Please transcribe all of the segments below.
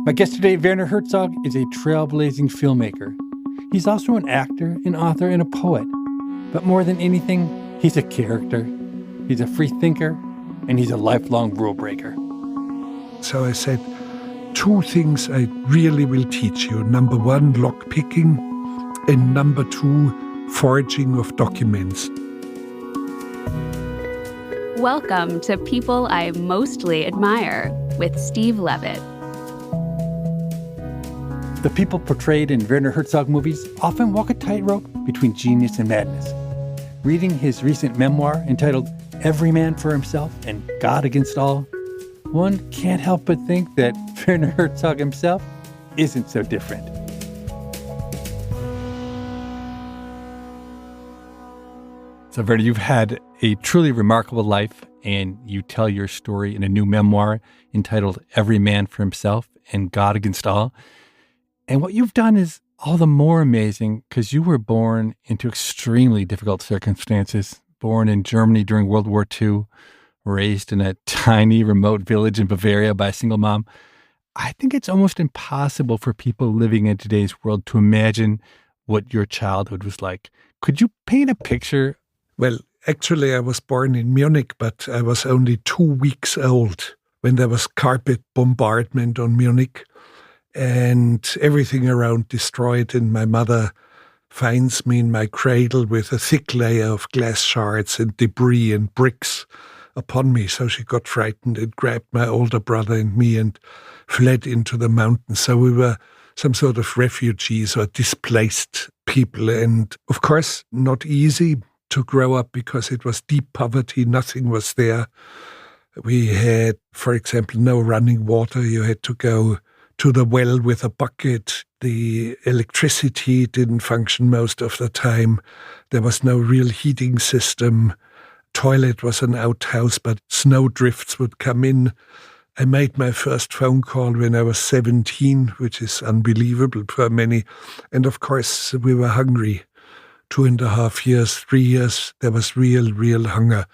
My guest today, Werner Herzog, is a trailblazing filmmaker. He's also an actor, an author, and a poet. But more than anything, he's a character. He's a free thinker, and he's a lifelong rule breaker. So I said, 2 things I really will teach you. Number 1, lock picking, and number 2, forging of documents. Welcome to People I Mostly Admire with Steve Levitt. The people portrayed in Werner Herzog movies often walk a tightrope between genius and madness. Reading his recent memoir entitled Every Man for Himself and God Against All, one can't help but think that Werner Herzog himself isn't so different. So, Werner, you've had a truly remarkable life, and you tell your story in a new memoir entitled Every Man for Himself and God Against All. And what you've done is all the more amazing because you were born into extremely difficult circumstances, born in Germany during World War II, raised in a tiny remote village in Bavaria by a single mom. I think it's almost impossible for people living in today's world to imagine what your childhood was like. Could you paint a picture? Well, actually, I was born in Munich, but I was only 2 weeks old when there was carpet bombardment on Munich. And everything around destroyed, and my mother finds me in my cradle with a thick layer of glass shards and debris and bricks upon me. So she got frightened and grabbed my older brother and me and fled into the mountains. So we were some sort of refugees or displaced people. And of course, not easy to grow up because it was deep poverty. Nothing was there. We had, for example, no running water. You had to go to the well with a bucket. The electricity didn't function most of the time. There was no real heating system. Toilet was an outhouse, but snow drifts would come in. I made my first phone call when I was 17, which is unbelievable for many. And of course, we were hungry. 2.5 years, 3 years, there was real hunger.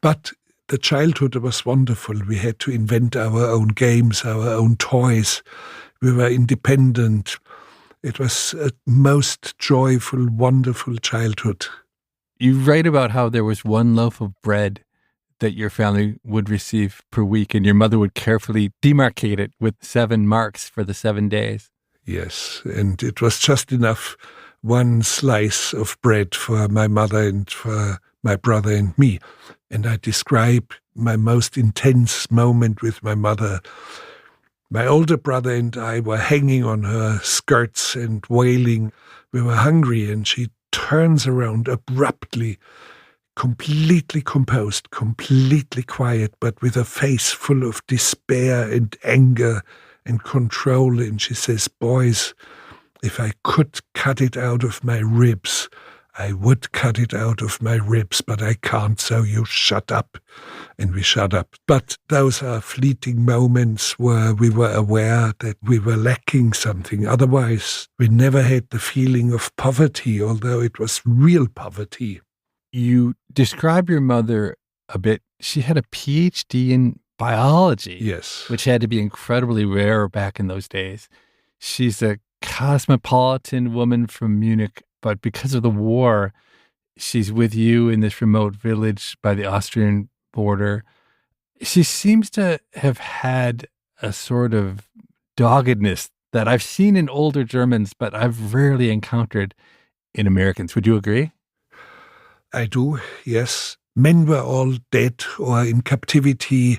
But the childhood was wonderful. We had to invent our own games, our own toys. We were independent. It was a most joyful, wonderful childhood. You write about how there was 1 loaf of bread that your family would receive per week, and your mother would carefully demarcate it with 7 marks for the 7 days. Yes, and it was just enough, 1 slice of bread for my mother and for my brother and me. And I describe my most intense moment with my mother. My older brother and I were hanging on her skirts and wailing. We were hungry, and she turns around abruptly, completely composed, completely quiet, but with a face full of despair and anger and control. And she says, "Boys, if I could cut it out of my ribs, I would cut it out of my ribs, but I can't, so you shut up." And we shut up. But those are fleeting moments where we were aware that we were lacking something. Otherwise, we never had the feeling of poverty, although it was real poverty. You describe your mother a bit. She had a PhD in biology. Yes. Which had to be incredibly rare back in those days. She's a cosmopolitan woman from Munich, but because of the war, she's with you in this remote village by the Austrian border. She seems to have had a sort of doggedness that I've seen in older Germans, but I've rarely encountered in Americans. Would you agree? I do, yes. Men were all dead or in captivity,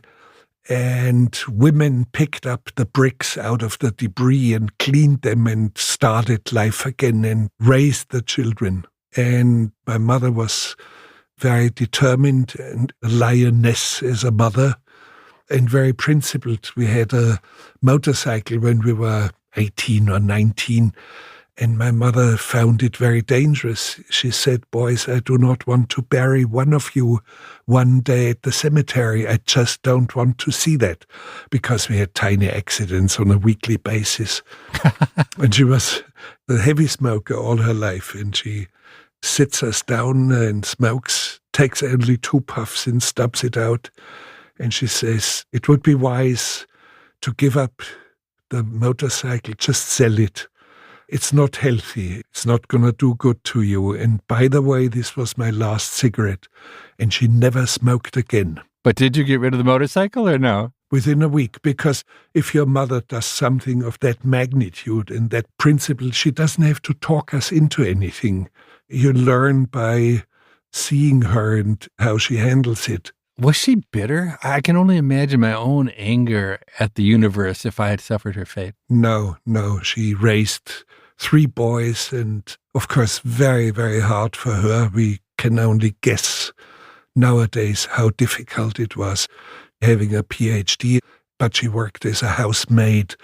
and women picked up the bricks out of the debris and cleaned them and started life again and raised the children. And my mother was very determined and a lioness as a mother and very principled. We had a motorcycle when we were 18 or 19, and my mother found it very dangerous. She said, "Boys, I do not want to bury one of you one day at the cemetery. I just don't want to see that," because we had tiny accidents on a weekly basis. And she was a heavy smoker all her life, and she sits us down and smokes, takes only 2 puffs and stubs it out. And she says, "It would be wise to give up the motorcycle, just sell it. It's not healthy. It's not going to do good to you. And by the way, this was my last cigarette. And she never smoked again. But did you get rid of the motorcycle or no? Within a week, because if your mother does something of that magnitude and that principle, she doesn't have to talk us into anything. You learn by seeing her and how she handles it. Was she bitter? I can only imagine my own anger at the universe if I had suffered her fate. No. She raised 3 boys, and of course, very, very hard for her. We can only guess nowadays how difficult it was having a PhD, but she worked as a housemaid.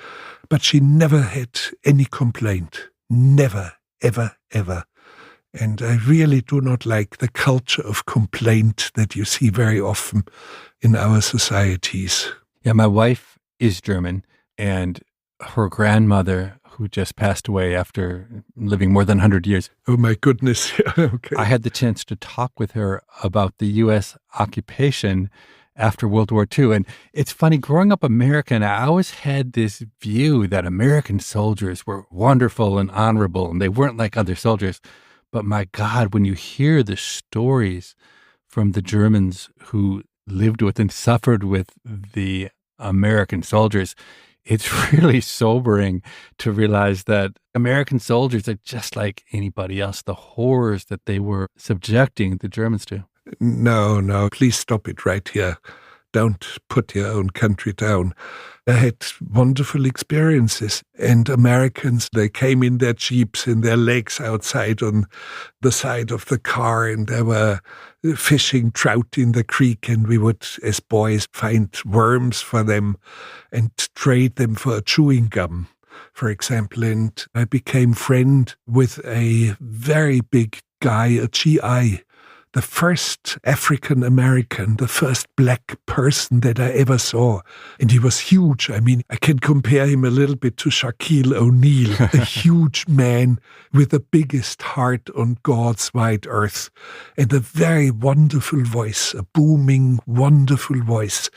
But she never had any complaint. Never, ever, ever. And I really do not like the culture of complaint that you see very often in our societies. Yeah, my wife is German, and her grandmother, who just passed away after living more than 100 years. Oh, my goodness. Okay. I had the chance to talk with her about the U.S. occupation after World War II. And it's funny, growing up American, I always had this view that American soldiers were wonderful and honorable, and they weren't like other soldiers. But my God, when you hear the stories from the Germans who lived with and suffered with the American soldiers, it's really sobering to realize that American soldiers are just like anybody else, the horrors that they were subjecting the Germans to. No, please stop it right here. Don't put your own country down. I had wonderful experiences. And Americans, they came in their jeeps and their legs outside on the side of the car, and they were fishing trout in the creek, and we would, as boys, find worms for them and trade them for chewing gum, for example. And I became friend with a very big guy, a GI, the first African American, the first black person that I ever saw. And he was huge. I mean, I can compare him a little bit to Shaquille O'Neal, a huge man with the biggest heart on God's wide earth, and a very wonderful voice, a booming, wonderful voice.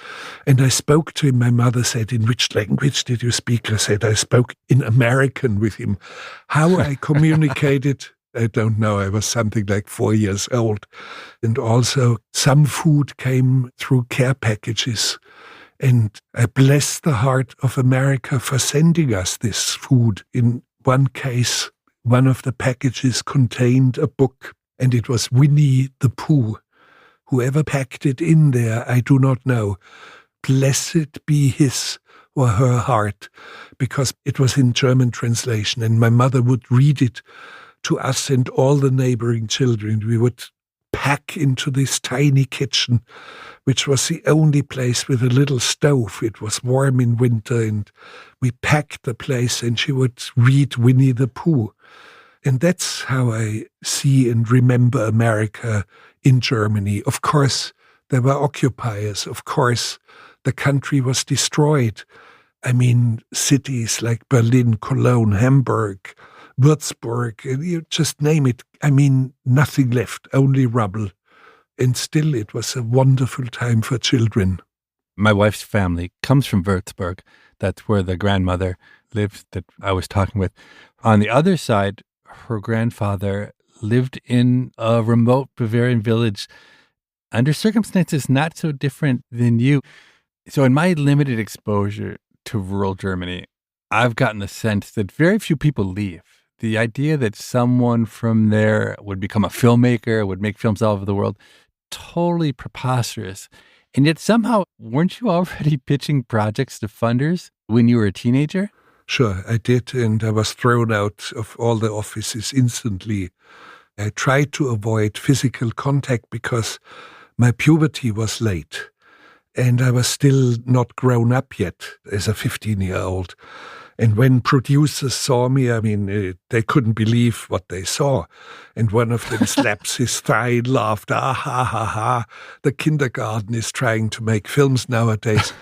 And I spoke to him. My mother said, "In which language did you speak?" I said, "I spoke in American with him." How I communicated, I don't know. I was something like 4 years old. And also some food came through care packages. And I bless the heart of America for sending us this food. In one case, one of the packages contained a book, and it was Winnie the Pooh. Whoever packed it in there, I do not know. Blessed be his or her heart, because it was in German translation, and my mother would read it to us and all the neighboring children. We would pack into this tiny kitchen, which was the only place with a little stove. It was warm in winter, and we packed the place, and she would read Winnie the Pooh. And that's how I see and remember America in Germany. Of course, there were occupiers. Of course, the country was destroyed. I mean, cities like Berlin, Cologne, Hamburg, Würzburg, you just name it. I mean, nothing left, only rubble. And still, it was a wonderful time for children. My wife's family comes from Würzburg. That's where the grandmother lives that I was talking with. On the other side, her grandfather lived in a remote Bavarian village under circumstances not so different than you. So in my limited exposure to rural Germany, I've gotten the sense that very few people leave. The idea that someone from there would become a filmmaker, would make films all over the world, totally preposterous. And yet somehow, weren't you already pitching projects to funders when you were a teenager? Sure, I did, and I was thrown out of all the offices instantly. I tried to avoid physical contact because my puberty was late, and I was still not grown up yet as a 15-year-old. And when producers saw me, I mean, they couldn't believe what they saw. And one of them slaps his thigh and laughed, "Ah, ha, ha, ha. The kindergarten is trying to make films nowadays,"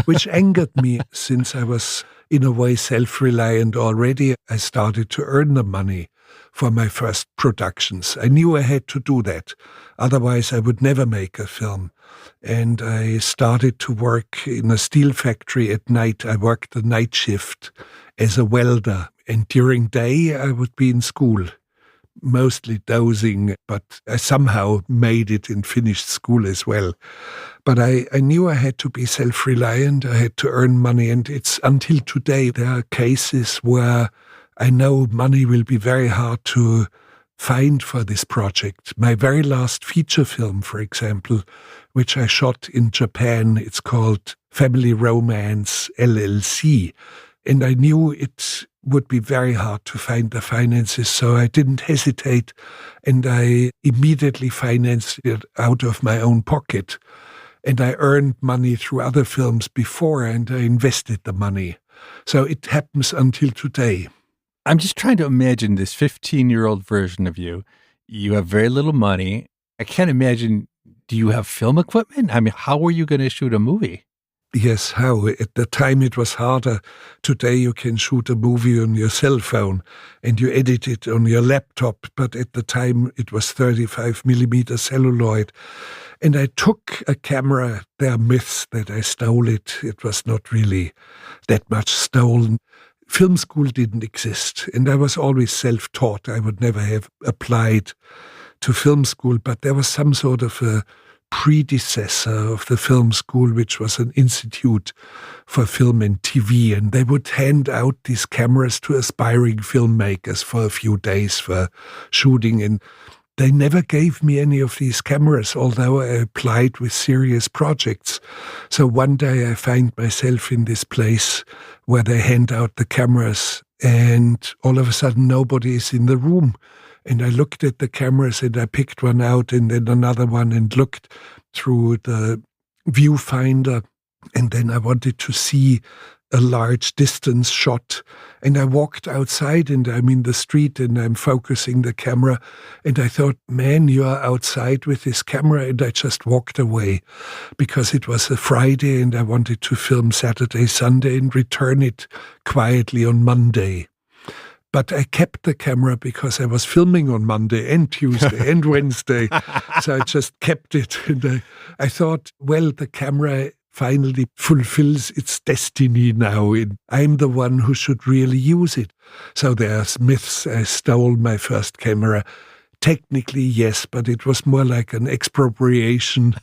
which angered me since I was, in a way, self-reliant already. I started to earn the money. for my first productions. I knew I had to do that. Otherwise, I would never make a film. And I started to work in a steel factory at night. I worked the night shift as a welder. And during day, I would be in school, mostly dozing, but I somehow made it and finished school as well. But I knew I had to be self-reliant. I had to earn money. And it's until today, there are cases where I know money will be very hard to find for this project. My very last feature film, for example, which I shot in Japan, it's called Family Romance LLC. And I knew it would be very hard to find the finances, so I didn't hesitate, and I immediately financed it out of my own pocket. And I earned money through other films before, and I invested the money. So it happens until today. I'm just trying to imagine this 15-year-old version of you. You have very little money. I can't imagine, do you have film equipment? I mean, how were you going to shoot a movie? Yes, how? At the time it was harder. Today you can shoot a movie on your cell phone and you edit it on your laptop. But at the time it was 35 millimeter celluloid. And I took a camera. There are myths that I stole it. It was not really that much stolen. Film school didn't exist. And I was always self-taught. I would never have applied to film school. But there was some sort of a predecessor of the film school, which was an institute for film and TV, and they would hand out these cameras to aspiring filmmakers for a few days for shooting, and they never gave me any of these cameras, although I applied with serious projects. So one day I find myself in this place where they hand out the cameras, and all of a sudden nobody is in the room. And I looked at the cameras and I picked one out and then another one and looked through the viewfinder. And then I wanted to see a large distance shot. And I walked outside and I'm in the street and I'm focusing the camera. And I thought, man, you are outside with this camera. And I just walked away because it was a Friday and I wanted to film Saturday, Sunday and return it quietly on Monday. But I kept the camera because I was filming on Monday and Tuesday and Wednesday. So I just kept it. And I thought, well, the camera finally fulfills its destiny now. And I'm the one who should really use it. So there's myths. I stole my first camera. Technically, yes, but it was more like an expropriation.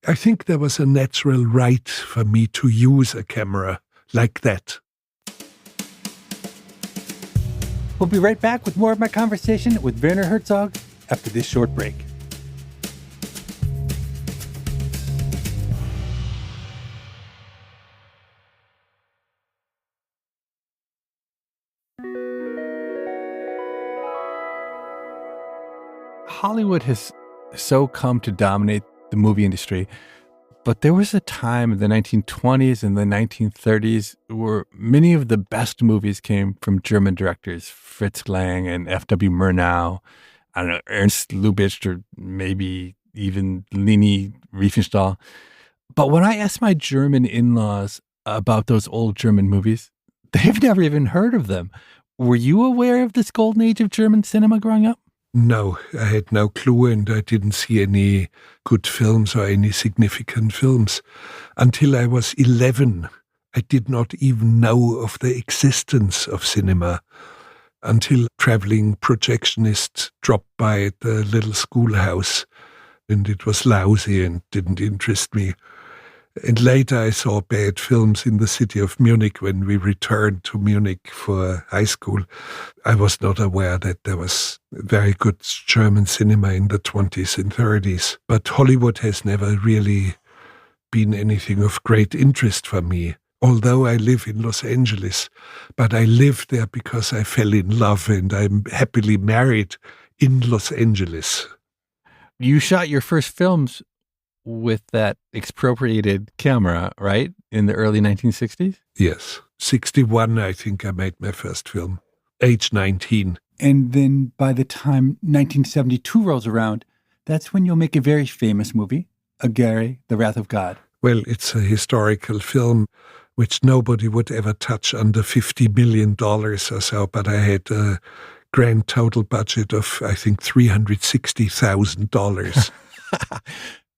I think there was a natural right for me to use a camera like that. We'll be right back with more of my conversation with Werner Herzog after this short break. Hollywood has so come to dominate the movie industry, but there was a time in the 1920s and the 1930s where many of the best movies came from German directors, Fritz Lang and F.W. Murnau, I don't know, Ernst Lubitsch, or maybe even Leni Riefenstahl. But when I asked my German in-laws about those old German movies, they've never even heard of them. Were you aware of this golden age of German cinema growing up? No, I had no clue, and I didn't see any good films or any significant films. Until I was 11, I did not even know of the existence of cinema. Until traveling projectionists dropped by at the little schoolhouse, and it was lousy and didn't interest me. And later I saw bad films in the city of Munich when we returned to Munich for high school. I was not aware that there was very good German cinema in the 20s and 30s. But Hollywood has never really been anything of great interest for me. Although I live in Los Angeles, but I lived there because I fell in love and I'm happily married in Los Angeles. You shot your first films with that expropriated camera, right? In the early 1960s? Yes. 61, I think I made my first film. Age 19. And then by the time 1972 rolls around, that's when you'll make a very famous movie, Aguirre, The Wrath of God. Well, it's a historical film which nobody would ever touch under $50 million or so, but I had a grand total budget of, I think, $360,000.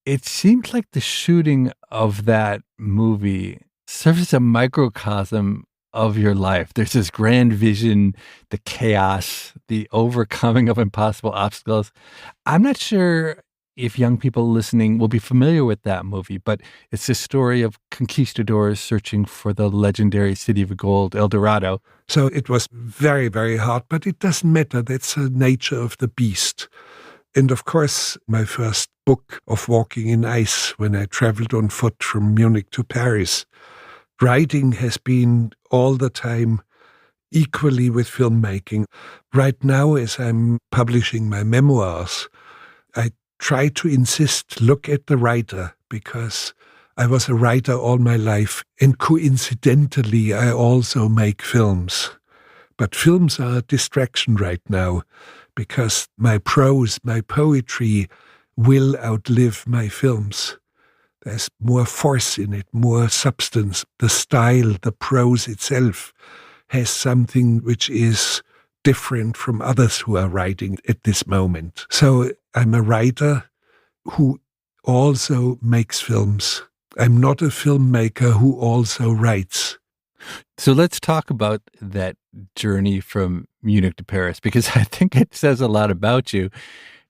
It seems like the shooting of that movie serves as a microcosm of your life. There's this grand vision, the chaos, the overcoming of impossible obstacles. I'm not sure if young people listening will be familiar with that movie, but it's the story of conquistadors searching for the legendary city of gold, El Dorado. So it was very, very hard, but it doesn't matter. That's the nature of the beast. And of course, my first book of walking in ice when I traveled on foot from Munich to Paris. Writing has been all the time equally with filmmaking. Right now, as I'm publishing my memoirs, I try to insist, look at the writer, because I was a writer all my life. And coincidentally, I also make films. But films are a distraction right now, because my prose, my poetry will outlive my films. There's more force in it, more substance. The style, the prose itself has something which is different from others who are writing at this moment. So I'm a writer who also makes films. I'm not a filmmaker who also writes. So let's talk about that journey from Munich to Paris, because I think it says a lot about you.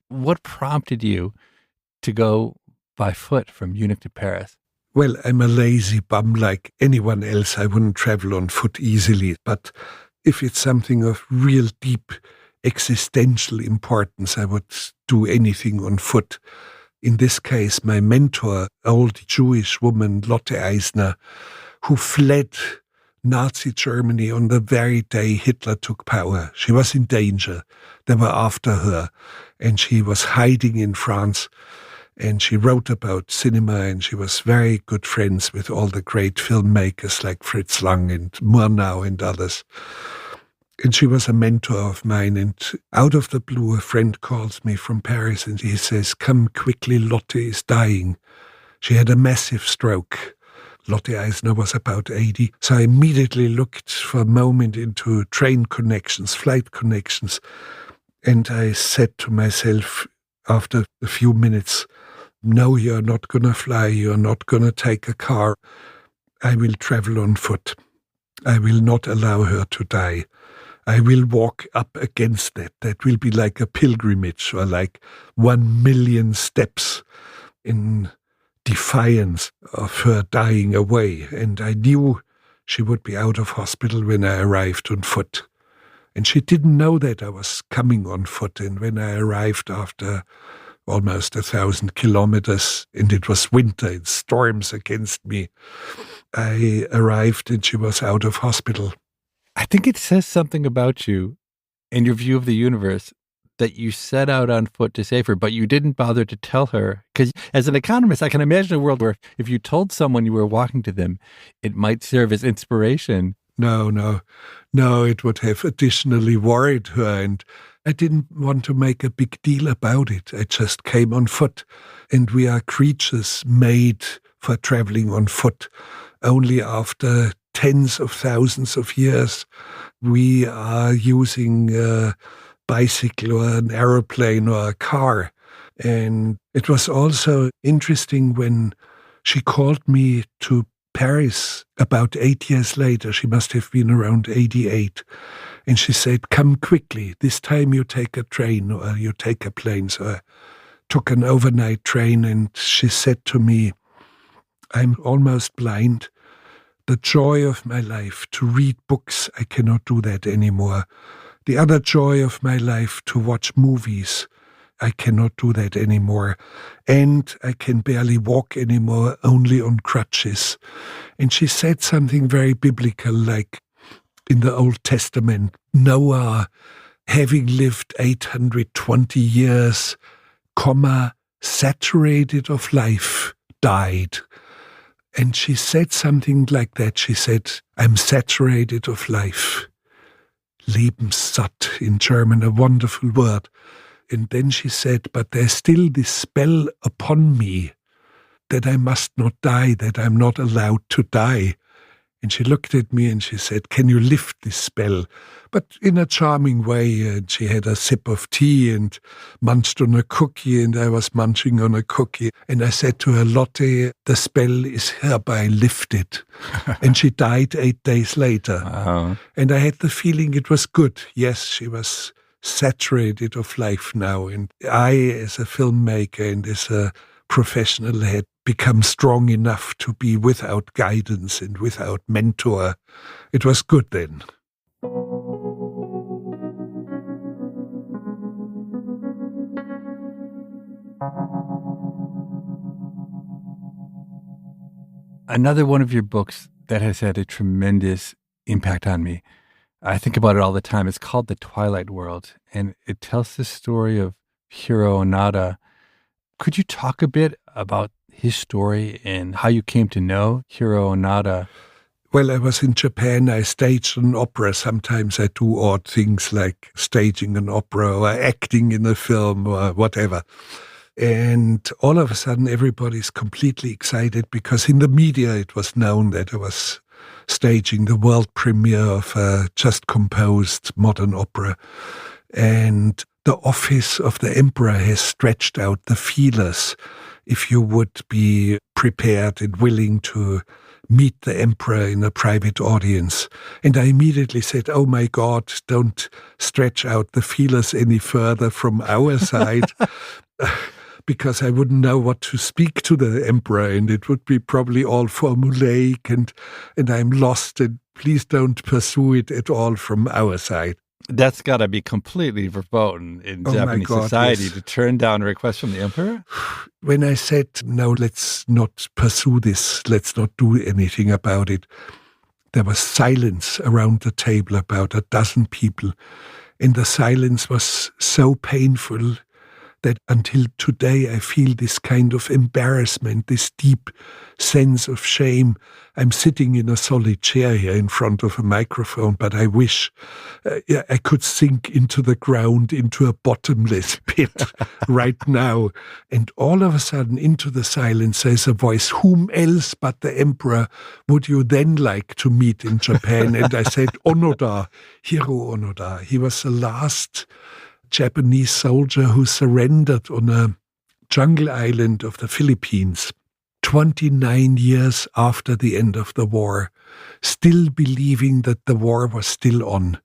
What prompted you to go by foot from Munich to Paris? Well, I'm a lazy bum like anyone else. I wouldn't travel on foot easily. But if it's something of real deep existential importance, I would do anything on foot. In this case, my mentor, old Jewish woman Lotte Eisner, who fled Nazi Germany on the very day Hitler took power. She was in danger. They were after her, and she was hiding in France. And she wrote about cinema, and she was very good friends with all the great filmmakers like Fritz Lang and Murnau and others. And she was a mentor of mine. And out of the blue, a friend calls me from Paris, and he says, "Come quickly, Lotte is dying." She had a massive stroke. Lotte Eisner was about 80. So I immediately looked for a moment into train connections, flight connections. And I said to myself after a few minutes, "No, you're not going to fly. You're not going to take a car. I will travel on foot. I will not allow her to die. I will walk up against that. That will be like a pilgrimage, or like 1 million steps in defiance of her dying away." And I knew she would be out of hospital when I arrived on foot. And she didn't know that I was coming on foot. And when I arrived after almost 1,000 kilometers, and it was winter and storms against me, I arrived and she was out of hospital. I think it says something about you and your view of the universe that you set out on foot to save her, but you didn't bother to tell her. Because as an economist, I can imagine a world where if you told someone you were walking to them, it might serve as inspiration. No, it would have additionally worried her, and I didn't want to make a big deal about it. I just came on foot, and we are creatures made for traveling on foot. Only after tens of thousands of years, we are using a bicycle or an aeroplane or a car. And it was also interesting when she called me to Paris about 8 years later. She must have been around 88. And she said, "Come quickly. This time you take a train or you take a plane." So I took an overnight train, and she said to me, "I'm almost blind. The joy of my life to read books, I cannot do that anymore. The other joy of my life to watch movies, I cannot do that anymore. And I can barely walk anymore, only on crutches." And she said something very biblical, like in the Old Testament, Noah, having lived 820 years, saturated of life, died. And she said something like that. She said, "I'm saturated of life." Lebenssatt in German, a wonderful word. And then she said, "But there's still this spell upon me that I must not die, that I'm not allowed to die." And she looked at me and she said, "Can you lift this spell?" But in a charming way. And she had a sip of tea and munched on a cookie, and I was munching on a cookie. And I said to her, "Lotte, the spell is hereby lifted." And she died 8 days later. Wow. And I had the feeling it was good. Yes, she was saturated of life now. And I, as a filmmaker and as a professional, had become strong enough to be without guidance and without mentor. It was good then. Another one of your books that has had a tremendous impact on me, I think about it all the time. It's called The Twilight World, and it tells the story of Hiro Onoda. Could you talk a bit about his story and how you came to know Hiro Onoda? Well, I was in Japan. I staged an opera. Sometimes I do odd things like staging an opera or acting in a film or whatever. And all of a sudden, everybody's completely excited because in the media it was known that I was staging the world premiere of a just composed modern opera. And the office of the emperor has stretched out the feelers if you would be prepared and willing to meet the emperor in a private audience. And I immediately said, "Oh my God, don't stretch out the feelers any further from our side." Because I wouldn't know what to speak to the emperor, and it would be probably all formulaic, and I'm lost, and please don't pursue it at all from our side. That's got to be completely verboten in Japanese society, yes, to turn down a request from the emperor? When I said, "No, let's not pursue this, let's not do anything about it," there was silence around the table, about a dozen people, and the silence was so painful that until today I feel this kind of embarrassment, this deep sense of shame. I'm sitting in a solid chair here in front of a microphone, but I wish I could sink into the ground, into a bottomless pit right now. And all of a sudden, into the silence, there's a voice, "Whom else but the emperor would you then like to meet in Japan?" And I said, "Onoda, Hiro Onoda." He was the last Japanese soldier who surrendered on a jungle island of the Philippines 29 years after the end of the war, still believing that the war was still on,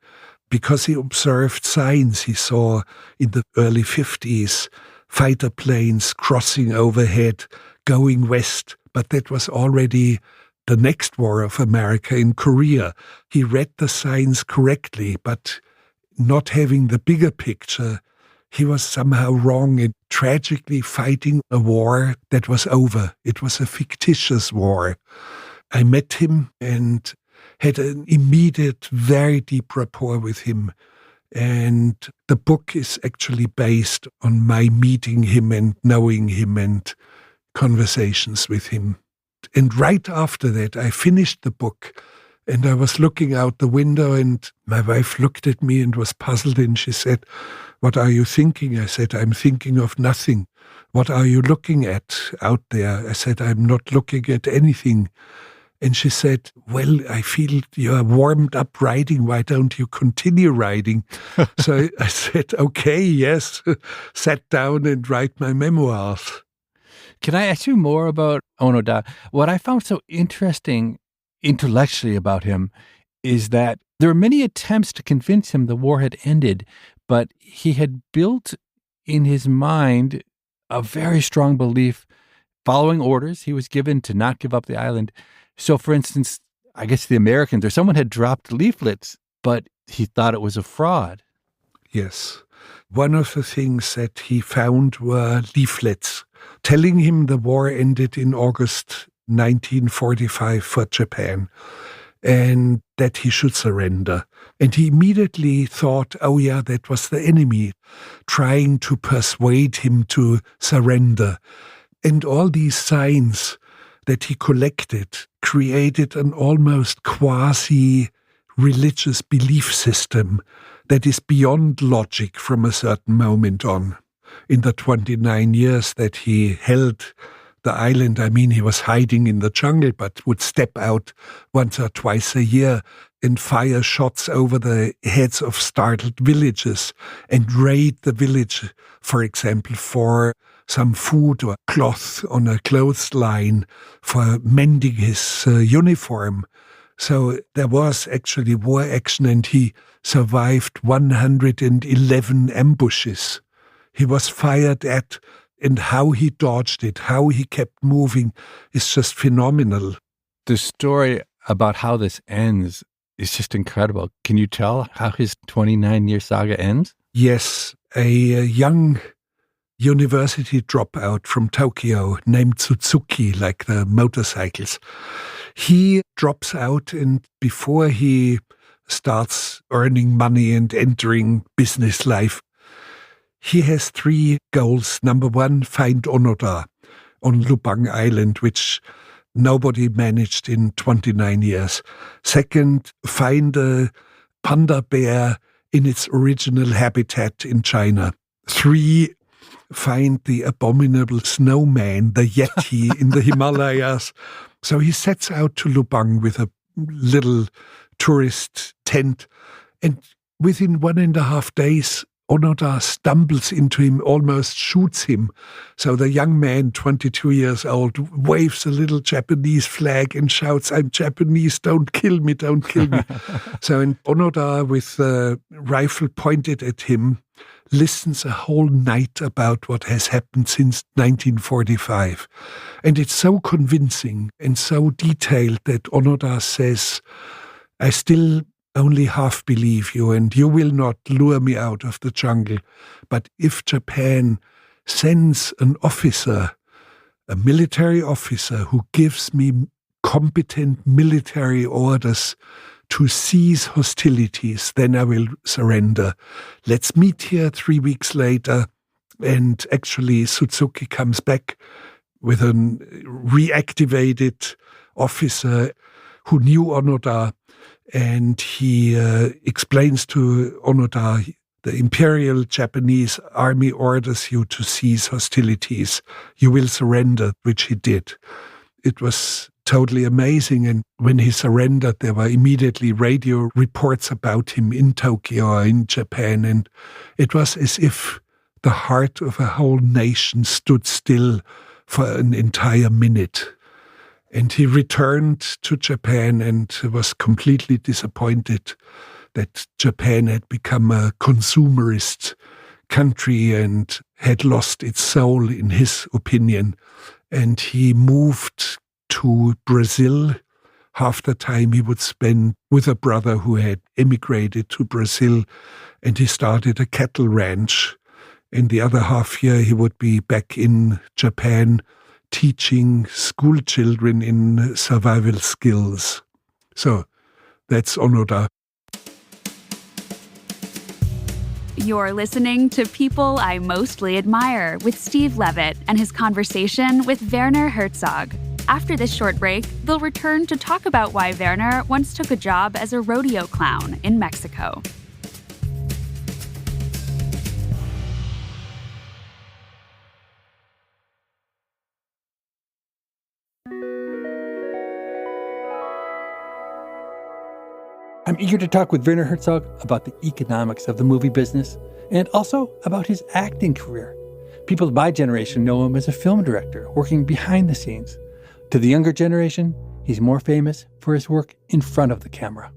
because he observed signs he saw in the early 50s, fighter planes crossing overhead, going west, but that was already the next war of America in Korea. He read the signs correctly, but not having the bigger picture, he was somehow wrong in tragically fighting a war that was over. It was a fictitious war. I met him and had an immediate, very deep rapport with him. And the book is actually based on my meeting him and knowing him and conversations with him. And right after that, I finished the book. And I was looking out the window, and my wife looked at me and was puzzled, and she said, "What are you thinking?" I said, "I'm thinking of nothing." "What are you looking at out there?" I said, "I'm not looking at anything." And she said, "Well, I feel you're warmed up writing. Why don't you continue writing?" So I said, "Okay, yes," sat down and write my memoirs. Can I ask you more about Onoda? What I found so interesting intellectually about him is that there were many attempts to convince him the war had ended, but he had built in his mind a very strong belief, following orders he was given to not give up the island. So, for instance, I guess the Americans or someone had dropped leaflets, but he thought it was a fraud. Yes. One of the things that he found were leaflets telling him the war ended in August 1945 for Japan, and that he should surrender. And he immediately thought, oh yeah, that was the enemy trying to persuade him to surrender. And all these signs that he collected created an almost quasi-religious belief system that is beyond logic from a certain moment on. In the 29 years that he held the island. I mean, he was hiding in the jungle, but would step out once or twice a year and fire shots over the heads of startled villagers and raid the village, for example, for some food or cloth on a clothesline, for mending his uniform. So there was actually war action, and he survived 111 ambushes. He was fired at, and how he dodged it, how he kept moving is just phenomenal. The story about how this ends is just incredible. Can you tell how his 29-year saga ends? Yes, a young university dropout from Tokyo named Suzuki, like the motorcycles. He drops out, and before he starts earning money and entering business life, he has 3 goals. Number 1, find Onoda on Lubang Island, which nobody managed in 29 years. Second, find a panda bear in its original habitat in China. 3, find the abominable snowman, the Yeti in the Himalayas. So he sets out to Lubang with a little tourist tent, and within 1.5 days, Onoda stumbles into him, almost shoots him. So the young man, 22 years old, waves a little Japanese flag and shouts, "I'm Japanese, don't kill me, don't kill me." So and Onoda, with a rifle pointed at him, listens a whole night about what has happened since 1945. And it's so convincing and so detailed that Onoda says, "I still only half believe you, and you will not lure me out of the jungle. But if Japan sends an officer, a military officer, who gives me competent military orders to cease hostilities, then I will surrender. Let's meet here 3 weeks later." And actually, Suzuki comes back with a reactivated officer who knew Onoda, and he explains to Onoda, "The Imperial Japanese Army orders you to cease hostilities. You will surrender," which he did. It was totally amazing. And when he surrendered, there were immediately radio reports about him in Tokyo or in Japan. And it was as if the heart of a whole nation stood still for an entire minute. And he returned to Japan and was completely disappointed that Japan had become a consumerist country and had lost its soul, in his opinion. And he moved to Brazil. Half the time he would spend with a brother who had emigrated to Brazil, and he started a cattle ranch. In the other half year, he would be back in Japan teaching school children in survival skills. So that's Onoda. You're listening to People I Mostly Admire with Steve Levitt and his conversation with Werner Herzog. After this short break, they'll return to talk about why Werner once took a job as a rodeo clown in Mexico. I'm eager to talk with Werner Herzog about the economics of the movie business and also about his acting career. People of my generation know him as a film director working behind the scenes. To the younger generation, he's more famous for his work in front of the camera.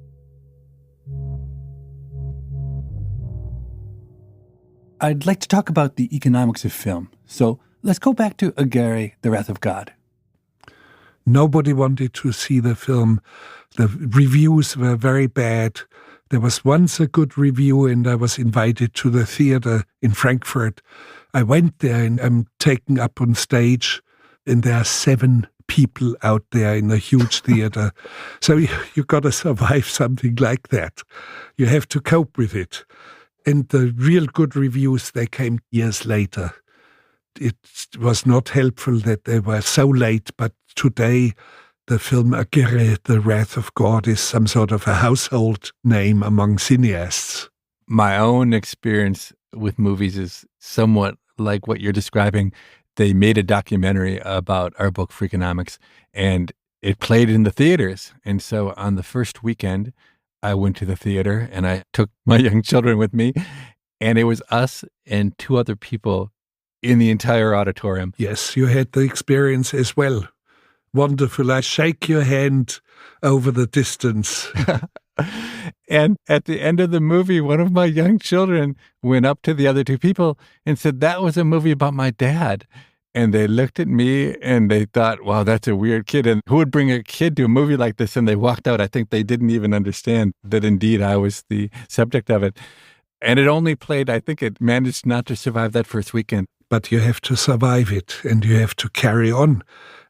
I'd like to talk about the economics of film. So let's go back to Aguirre, The Wrath of God. Nobody wanted to see the film. The reviews were very bad. There was once a good review, and I was invited to the theater in Frankfurt. I went there, and I'm taken up on stage, and there are 7 people out there in a huge theater. So you got to survive something like that. You have to cope with it. And the real good reviews, they came years later. It was not helpful that they were so late, but today the film Aguirre, The Wrath of God, is some sort of a household name among cineasts. My own experience with movies is somewhat like what you're describing. they made a documentary about our book, Freakonomics, and it played in the theaters. And so on the first weekend, I went to the theater and I took my young children with me, and it was us and two other people in the entire auditorium. Yes, you had the experience as well. Wonderful. I shake your hand over the distance. And at the end of the movie, one of my young children went up to the other two people and said, "That was a movie about my dad." And they looked at me and they thought, wow, that's a weird kid. And who would bring a kid to a movie like this? And they walked out. I think they didn't even understand that indeed I was the subject of it. And it only played, I think it managed not to survive that first weekend. But you have to survive it and you have to carry on.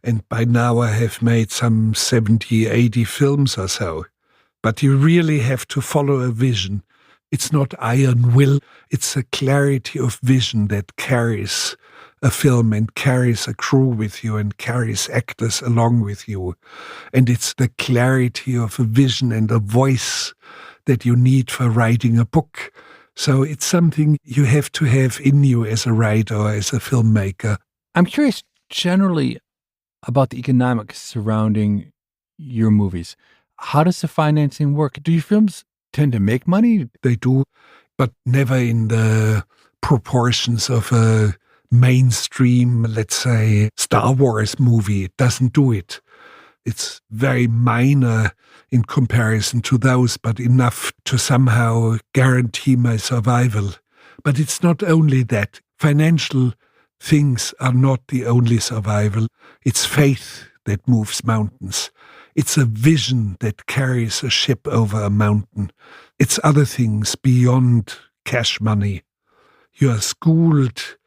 And by now I have made some 70, 80 films or so. But you really have to follow a vision. It's not iron will. It's a clarity of vision that carries a film and carries a crew with you and carries actors along with you. And it's the clarity of a vision and a voice that you need for writing a book. So it's something you have to have in you as a writer or as a filmmaker. I'm curious generally about the economics surrounding your movies. How does the financing work? Do your films tend to make money? They do, but never in the proportions of a mainstream, let's say, Star Wars movie. It doesn't do it. It's very minor in comparison to those, but enough to somehow guarantee my survival. But it's not only that. Financial things are not the only survival. It's faith that moves mountains. It's a vision that carries a ship over a mountain. It's other things beyond cash money. You are schooled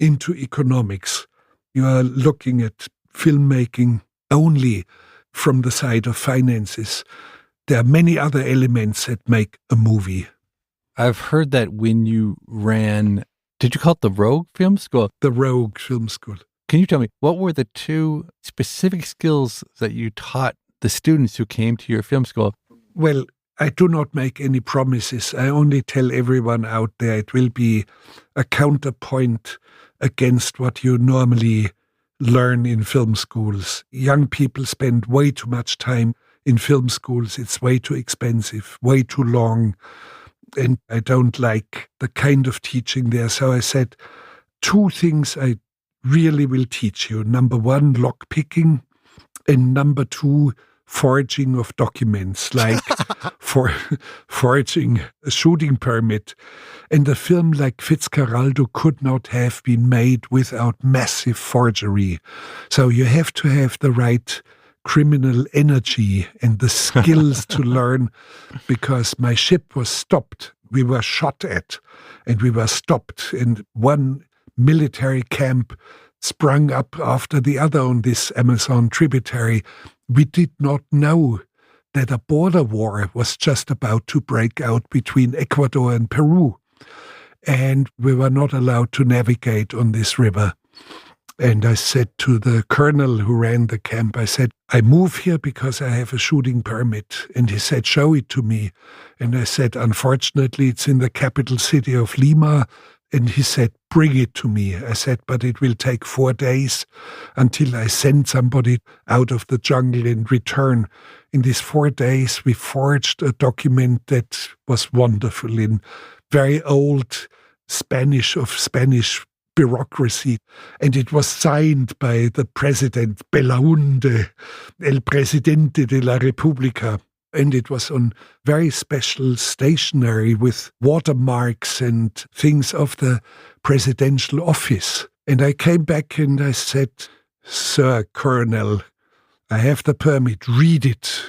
into economics. You are looking at filmmaking only from the side of finances. There are many other elements that make a movie. I've heard that when you ran, did you call it the Rogue Film School? The Rogue Film School. Can you tell me, what were the two specific skills that you taught the students who came to your film school? Well, I do not make any promises. I only tell everyone out there it will be a counterpoint against what you normally learn in film schools. Young people spend way too much time in film schools. It's way too expensive, way too long. And I don't like the kind of teaching there. So I said, two things I really will teach you. Number one, lock picking. And number two, forging of documents, like forging a shooting permit. And a film like Fitzcarraldo could not have been made without massive forgery. So you have to have the right criminal energy and the skills to learn, because my ship was stopped. We were shot at and we were stopped. And one military camp sprung up after the other on this Amazon tributary. We did not know that a border war was just about to break out between Ecuador and Peru. And we were not allowed to navigate on this river. And I said to the colonel who ran the camp, I said, I move here because I have a shooting permit. And he said, show it to me. And I said, unfortunately, it's in the capital city of Lima. And he said, bring it to me. I said, but it will take 4 days until I send somebody out of the jungle and return. In these 4 days, we forged a document that was wonderful in very old Spanish bureaucracy. And it was signed by the president, Belaunde, el presidente de la República. And it was on very special stationery with watermarks and things of the presidential office. And I came back and I said, Sir Colonel, I have the permit, read it.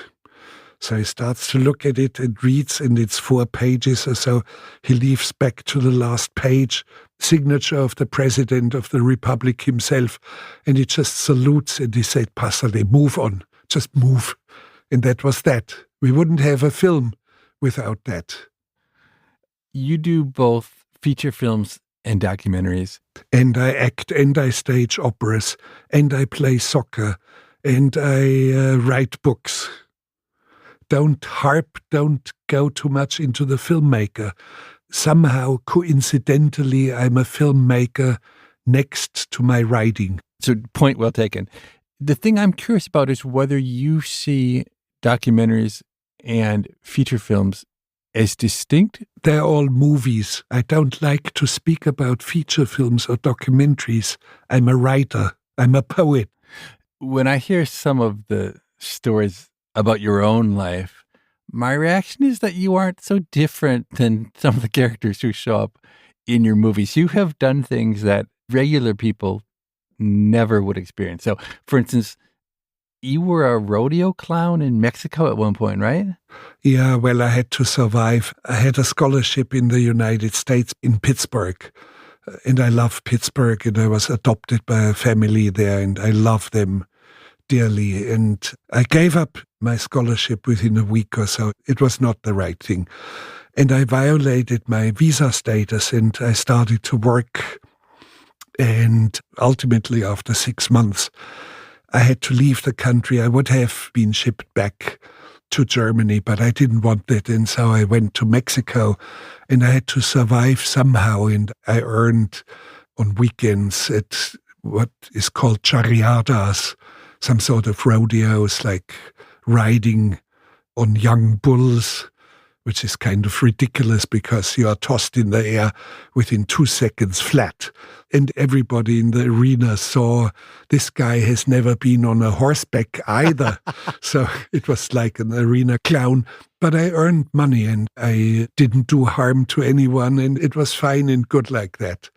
So he starts to look at it and reads, and it's 4 pages or so. He leaves back to the last page, signature of the President of the Republic himself, and he just salutes and he said, Passale, move on, just move. And that was that. We wouldn't have a film without that. You do both feature films and documentaries. And I act and I stage operas and I play soccer and I write books. Don't go too much into the filmmaker. Somehow, coincidentally, I'm a filmmaker next to my writing. So point well taken. The thing I'm curious about is whether you see documentaries and feature films as distinct. They're all movies. I don't like to speak about feature films or documentaries. I'm a writer. I'm a poet. When I hear some of the stories about your own life, my reaction is that you aren't so different than some of the characters who show up in your movies. You have done things that regular people never would experience. So, for instance, you were a rodeo clown in Mexico at one point, right? Yeah, well, I had to survive. I had a scholarship in the United States in Pittsburgh. And I love Pittsburgh, and I was adopted by a family there, and I love them dearly. And I gave up my scholarship within a week or so. It was not the right thing. And I violated my visa status, and I started to work. And ultimately, after 6 months, I had to leave the country. I would have been shipped back to Germany, but I didn't want that. And so I went to Mexico, and I had to survive somehow. And I earned on weekends at what is called charreadas, some sort of rodeos, like riding on young bulls, which is kind of ridiculous because you are tossed in the air within 2 seconds flat. And everybody in the arena saw this guy has never been on a horseback either. So it was like an arena clown. But I earned money and I didn't do harm to anyone, and it was fine and good like that.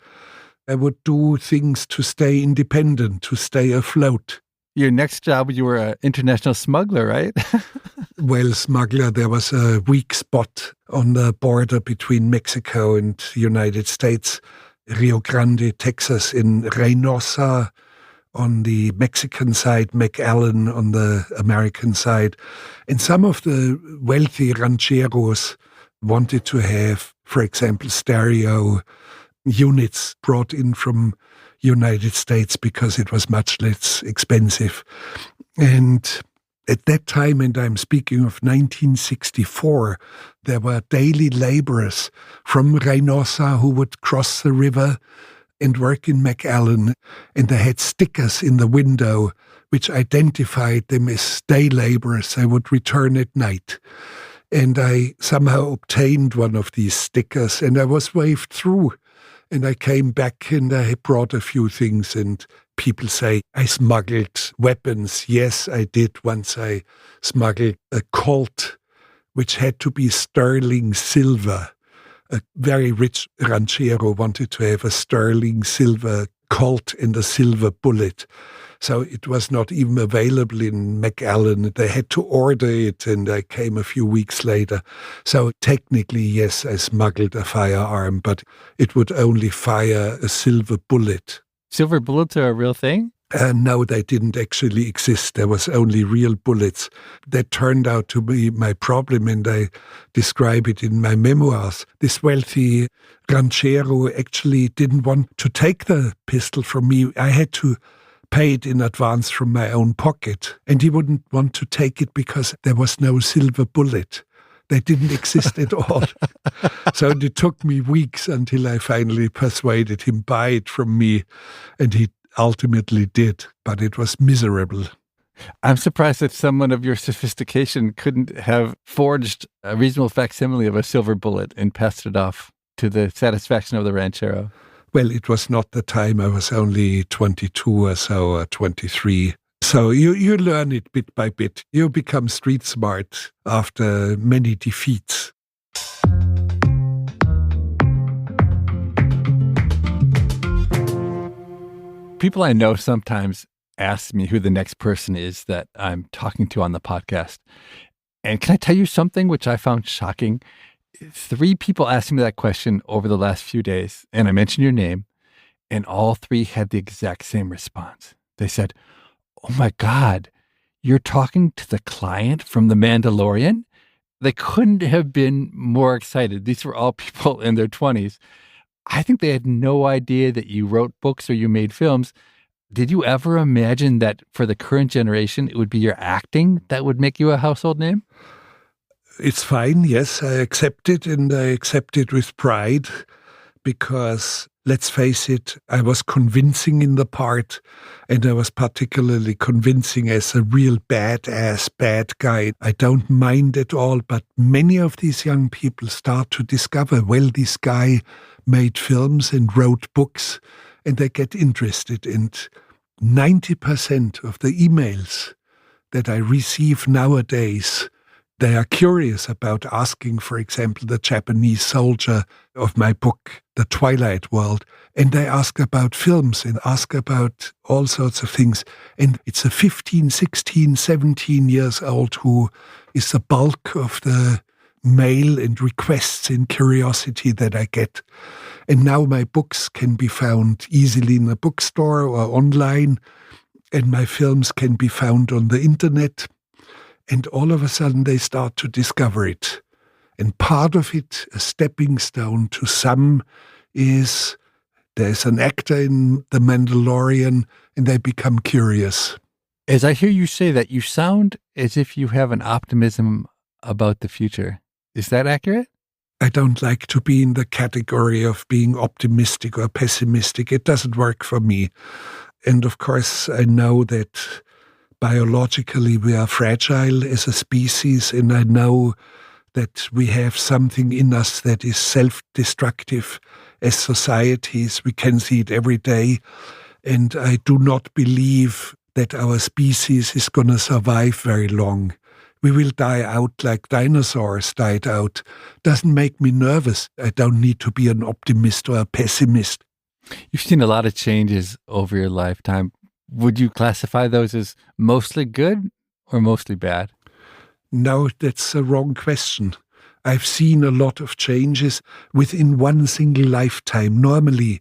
I would do things to stay independent, to stay afloat. Your next job, you were an international smuggler, right? Well, smuggler, there was a weak spot on the border between Mexico and the United States, Rio Grande, Texas, in Reynosa on the Mexican side, McAllen on the American side. And some of the wealthy rancheros wanted to have, for example, stereo units brought in from United States because it was much less expensive. And at that time, and I'm speaking of 1964, there were daily laborers from Reynosa who would cross the river and work in McAllen, and they had stickers in the window which identified them as day laborers. They would return at night. And I somehow obtained one of these stickers, and I was waved through. And I came back and I brought a few things, and people say, I smuggled weapons. Yes, I did. Once I smuggled a colt, which had to be sterling silver. A very rich ranchero wanted to have a sterling silver colt and a silver bullet. So it was not even available in McAllen. They had to order it, and I came a few weeks later. So technically, yes, I smuggled a firearm, but it would only fire a silver bullet. Silver bullets are a real thing? No, they didn't actually exist. There was only real bullets. That turned out to be my problem, and I describe it in my memoirs. This wealthy ranchero actually didn't want to take the pistol from me. I had to pay it in advance from my own pocket, and he wouldn't want to take it because there was no silver bullet. They didn't exist at all. So it took me weeks until I finally persuaded him buy it from me, and he ultimately did, but it was miserable. I'm surprised that someone of your sophistication couldn't have forged a reasonable facsimile of a silver bullet and passed it off to the satisfaction of the ranchero. Well, it was not the time. I was only 22 or so, or 23. So you learn it bit by bit. You become street smart after many defeats. People I know sometimes ask me who the next person is that I'm talking to on the podcast. And can I tell you something which I found shocking? 3 people asked me that question over the last few days, and I mentioned your name, and all 3 had the exact same response. They said, "Oh my God, you're talking to the client from The Mandalorian?" They couldn't have been more excited. These were all people in their 20s. I think they had no idea that you wrote books or you made films. Did you ever imagine that for the current generation, it would be your acting that would make you a household name? It's fine, yes, I accept it, and I accept it with pride, because, let's face it, I was convincing in the part, and I was particularly convincing as a real badass bad guy. I don't mind at all, but many of these young people start to discover, well, this guy made films and wrote books, and they get interested. And 90% of the emails that I receive nowadays, they are curious about asking, for example, the Japanese soldier of my book, The Twilight World, and they ask about films and ask about all sorts of things. And it's a 15, 16, 17 years old who is the bulk of the mail and requests and curiosity that I get. And now my books can be found easily in a bookstore or online, and my films can be found on the internet. And all of a sudden they start to discover it. And part of it, a stepping stone to some, is there's an actor in The Mandalorian, and they become curious. As I hear you say that, you sound as if you have an optimism about the future. Is that accurate? I don't like to be in the category of being optimistic or pessimistic. It doesn't work for me. And of course, I know that biologically we are fragile as a species, and I know that we have something in us that is self-destructive as societies. We can see it every day. And I do not believe that our species is going to survive very long. We will die out like dinosaurs died out. Doesn't make me nervous. I don't need to be an optimist or a pessimist. You've seen a lot of changes over your lifetime. Would you classify those as mostly good or mostly bad? No, that's a wrong question. I've seen a lot of changes within one single lifetime. Normally,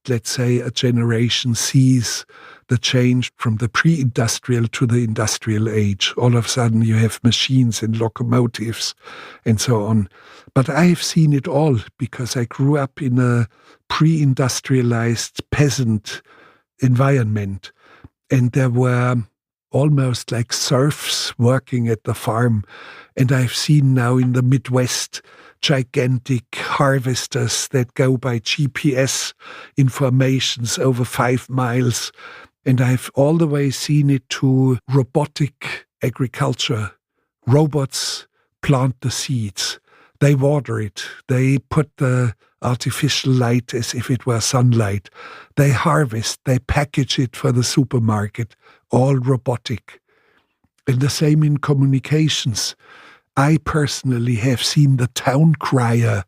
let's say a generation sees the change from the pre-industrial to the industrial age. All of a sudden you have machines and locomotives and so on. But I've seen it all because I grew up in a pre-industrialized peasant environment. And there were almost like serfs working at the farm. And I've seen now in the Midwest gigantic harvesters that go by GPS informations over 5 miles. And I've all the way seen it to robotic agriculture. Robots plant the seeds. They water it. They put the artificial light as if it were sunlight. They harvest. They package it for the supermarket. All robotic. And the same in communications. I personally have seen the town crier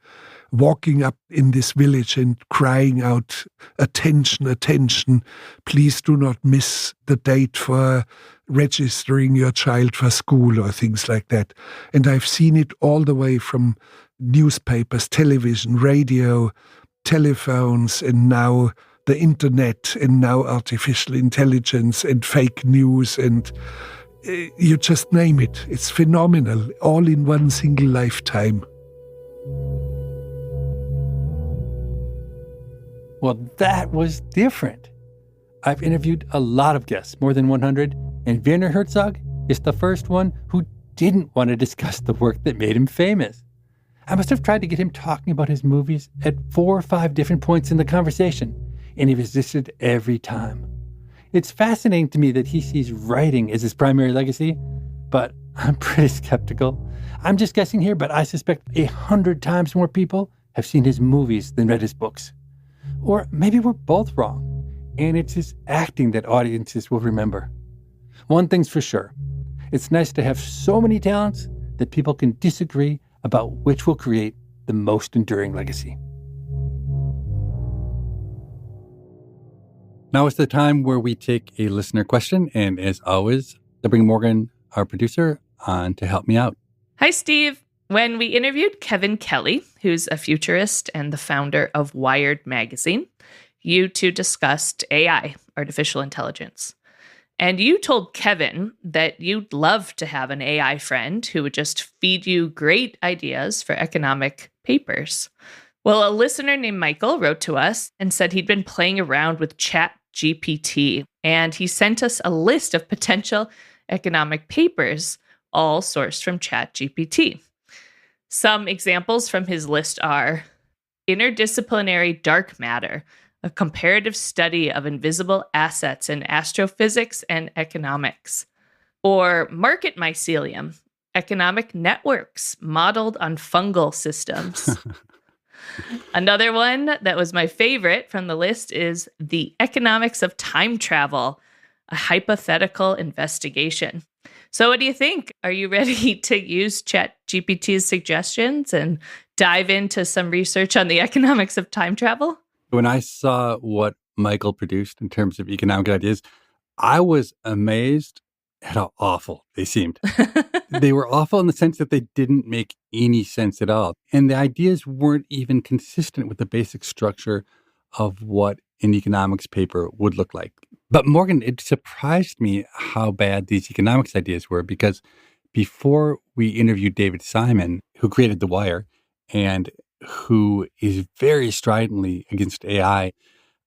walking up in this village and crying out, "Attention, attention, please do not miss the date for registering your child for school," or things like that. And I've seen it all the way from newspapers, television, radio, telephones, and now the internet, and now artificial intelligence and fake news, and you just name it. It's phenomenal, all in one single lifetime. Well, that was different. I've interviewed a lot of guests, more than 100, and Werner Herzog is the first one who didn't want to discuss the work that made him famous. I must have tried to get him talking about his movies at 4 or 5 different points in the conversation, and he resisted every time. It's fascinating to me that he sees writing as his primary legacy, but I'm pretty skeptical. I'm just guessing here, but I suspect 100 times more people have seen his movies than read his books. Or maybe we're both wrong, and it's his acting that audiences will remember. One thing's for sure, it's nice to have so many talents that people can disagree about which will create the most enduring legacy. Now is the time where we take a listener question, and as always, I bring Morgan, our producer, on to help me out. Hi, Steve. When we interviewed Kevin Kelly, who's a futurist and the founder of Wired magazine, you two discussed AI, artificial intelligence. And you told Kevin that you'd love to have an AI friend who would just feed you great ideas for economic papers. Well, a listener named Michael wrote to us and said he'd been playing around with ChatGPT, and he sent us a list of potential economic papers, all sourced from ChatGPT. Some examples from his list are: Interdisciplinary Dark Matter, a comparative study of invisible assets in astrophysics and economics. Or Market Mycelium, economic networks modeled on fungal systems. Another one that was my favorite from the list is The Economics of Time Travel, a hypothetical investigation. So what do you think? Are you ready to use ChatGPT's suggestions and dive into some research on the economics of time travel? When I saw what Michael produced in terms of economic ideas, I was amazed at how awful they seemed. They were awful in the sense that they didn't make any sense at all. And the ideas weren't even consistent with the basic structure of what an economics paper would look like. But Morgan, it surprised me how bad these economics ideas were, because before we interviewed David Simon, who created The Wire and who is very stridently against AI,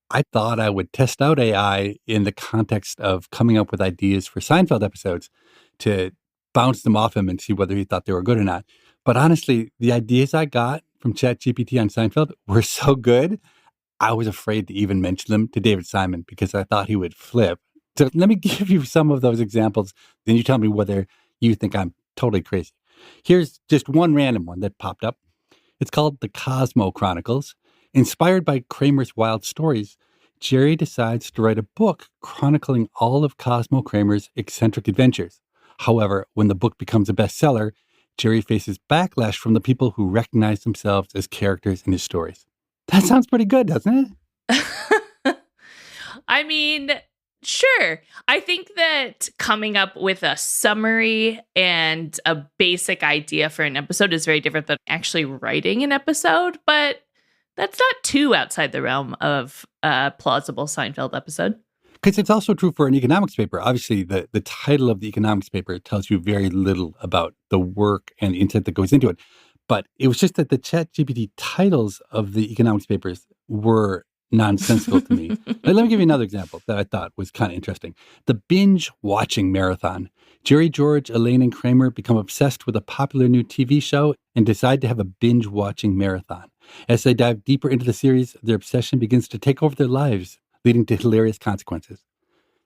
I thought I would test out AI in the context of coming up with ideas for Seinfeld episodes to bounce them off him and see whether he thought they were good or not. But honestly, the ideas I got from ChatGPT on Seinfeld were so good, I was afraid to even mention them to David Simon because I thought he would flip. So let me give you some of those examples, then you tell me whether you think I'm totally crazy. Here's just one random one that popped up. It's called The Cosmo Chronicles. Inspired by Kramer's wild stories, Jerry decides to write a book chronicling all of Cosmo Kramer's eccentric adventures. However, when the book becomes a bestseller, Jerry faces backlash from the people who recognize themselves as characters in his stories. That sounds pretty good, doesn't it? I mean, sure. I think that coming up with a summary and a basic idea for an episode is very different than actually writing an episode, but that's not too outside the realm of a plausible Seinfeld episode. Because it's also true for an economics paper. Obviously, the title of the economics paper tells you very little about the work and the intent that goes into it. But it was just that the ChatGPT titles of the economics papers were nonsensical to me. Let me give you another example that I thought was kind of interesting. The binge watching marathon. Jerry, George, Elaine, and Kramer become obsessed with a popular new TV show and decide to have a binge watching marathon. As they dive deeper into the series, their obsession begins to take over their lives, leading to hilarious consequences.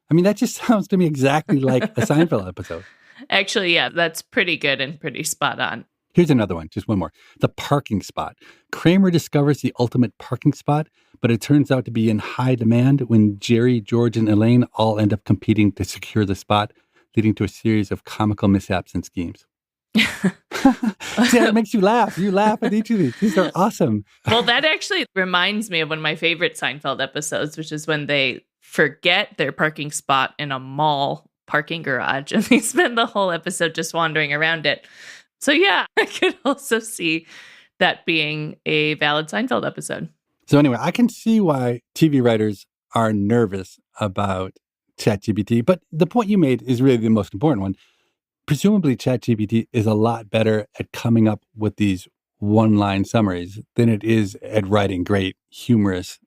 I mean, that just sounds to me exactly like a Seinfeld episode. Actually, yeah, that's pretty good and pretty spot on. Here's another one, just one more. The parking spot. Kramer discovers the ultimate parking spot, but it turns out to be in high demand when Jerry, George, and Elaine all end up competing to secure the spot, leading to a series of comical mishaps and schemes. See, it makes you laugh. You laugh at each of these. These are awesome. Well, that actually reminds me of one of my favorite Seinfeld episodes, which is when they forget their parking spot in a mall parking garage, and they spend the whole episode just wandering around it. So yeah, I could also see that being a valid Seinfeld episode. So anyway, I can see why TV writers are nervous about ChatGPT, but the point you made is really the most important one. Presumably, ChatGPT is a lot better at coming up with these one-line summaries than it is at writing great, humorous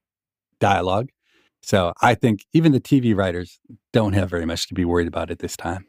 dialogue. So I think even the TV writers don't have very much to be worried about at this time.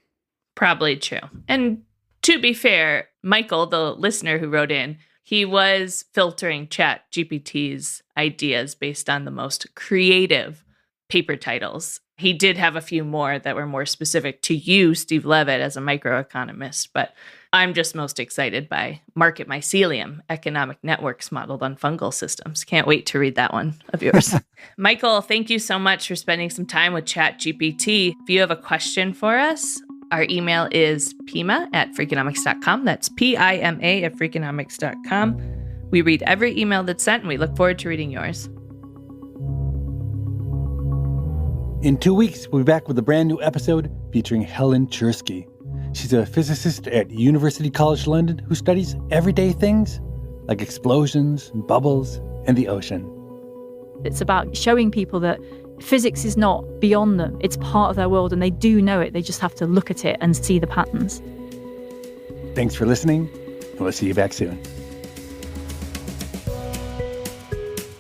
Probably true. And to be fair, Michael, the listener who wrote in, he was filtering ChatGPT's ideas based on the most creative paper titles. He did have a few more that were more specific to you, Steve Levitt, as a microeconomist, but I'm just most excited by Market Mycelium, economic networks modeled on fungal systems. Can't wait to read that one of yours. Michael, thank you so much for spending some time with ChatGPT. If you have a question for us, our email is pima@freakonomics.com. That's PIMA at freakonomics.com. We read every email that's sent, and we look forward to reading yours. In 2 weeks, we'll be back with a brand new episode featuring Helen Chursky. She's a physicist at University College London who studies everyday things like explosions, bubbles, and the ocean. It's about showing people that physics is not beyond them. It's part of their world, and they do know it. They just have to look at it and see the patterns. Thanks for listening, and we'll see you back soon.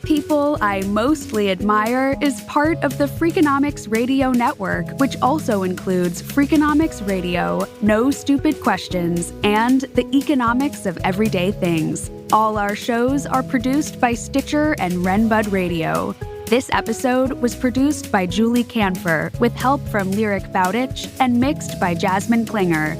People People I Mostly Admire is part of the Freakonomics Radio Network, which also includes Freakonomics Radio, No Stupid Questions, and The Economics of Everyday Things. All our shows are produced by Stitcher and Renbud Radio. This episode was produced by Julie Canfer with help from Lyric Bowditch and mixed by Jasmine Klinger.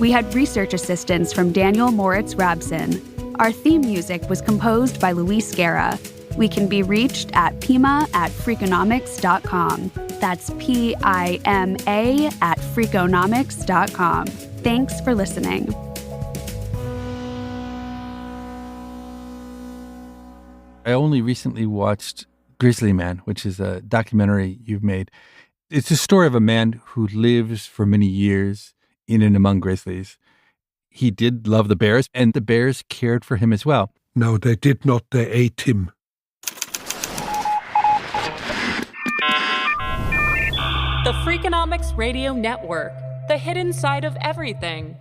We had research assistance from Daniel Moritz Rabson. Our theme music was composed by Luis Guerra. We can be reached at pima@freakonomics.com. That's PIMA@freakonomics.com. Thanks for listening. I only recently watched Grizzly Man, which is a documentary you've made. It's a story of a man who lives for many years in and among grizzlies. He did love the bears, and the bears cared for him as well. No, they did not. They ate him. The Freakonomics Radio Network, the hidden side of everything.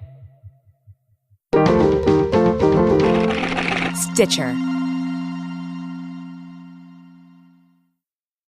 Stitcher.